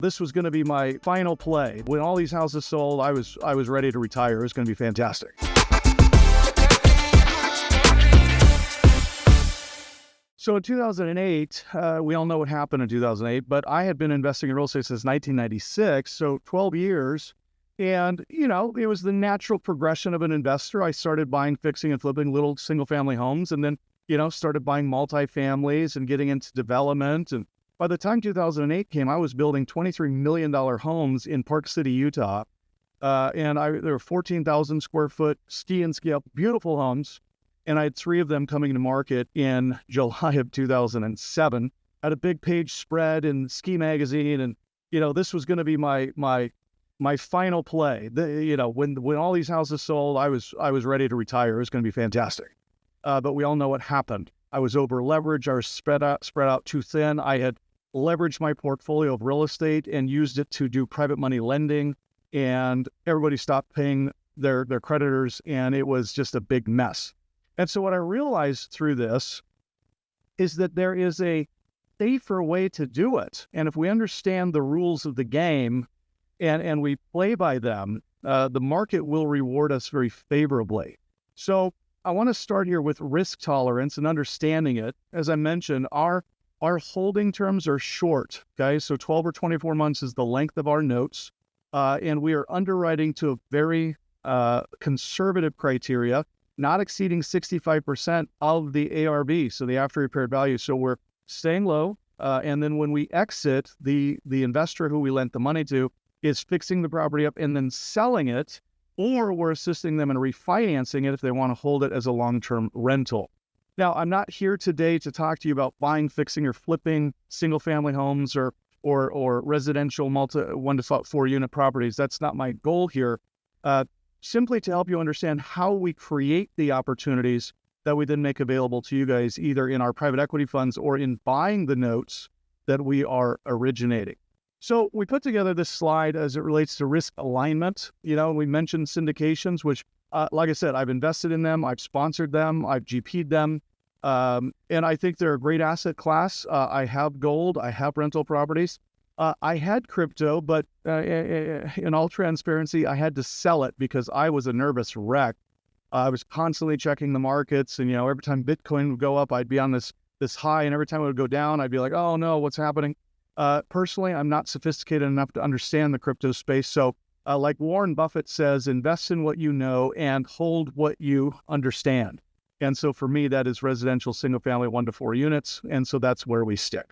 This was going to be my final play. When all these houses sold, I was ready to retire. It was going to be fantastic. So in 2008, we all know what happened in 2008, but I had been investing in real estate since 1996, so 12 years. And, it was the natural progression of an investor. I started buying, fixing, and flipping little single-family homes, and then, started buying multifamilies and getting into development. And by the time 2008 came, I was building $23 million homes in Park City, Utah. There were 14,000 square foot ski and ski up, beautiful homes. And I had 3 of them coming to market in July of 2007. I had a big page spread in Ski Magazine, and this was going to be my final play. When all these houses sold, I was ready to retire. It was going to be fantastic. But we all know what happened. I was over leveraged. I was spread out too thin. I had leveraged my portfolio of real estate and used it to do private money lending, and everybody stopped paying their creditors, and it was just a big mess. And so what I realized through this is that there is a safer way to do it. And if we understand the rules of the game and we play by them, the market will reward us very favorably. So I want to start here with risk tolerance and understanding it. As I mentioned, our holding terms are short, okay? So 12 or 24 months is the length of our notes. And we are underwriting to a very conservative criteria, not exceeding 65% of the ARV, so the after repaired value. So we're staying low. And then when we exit, the investor who we lent the money to is fixing the property up and then selling it, or we're assisting them in refinancing it if they want to hold it as a long-term rental. Now, I'm not here today to talk to you about buying, fixing, or flipping single-family homes or residential 1 to 4 unit properties. That's not my goal here. Simply to help you understand how we create the opportunities that we then make available to you guys, either in our private equity funds or in buying the notes that we are originating. So we put together this slide as it relates to risk alignment. We mentioned syndications, which, like I said, I've invested in them, I've sponsored them, I've GP'd them, and I think they're a great asset class. I have gold, I have rental properties. I had crypto, but in all transparency, I had to sell it because I was a nervous wreck. I was constantly checking the markets, and every time Bitcoin would go up, I'd be on this high, and every time it would go down, I'd be like, oh no, what's happening? Personally, I'm not sophisticated enough to understand the crypto space. So like Warren Buffett says, invest in what you know and hold what you understand. And so for me, that is residential single family 1 to 4 units. And so that's where we stick.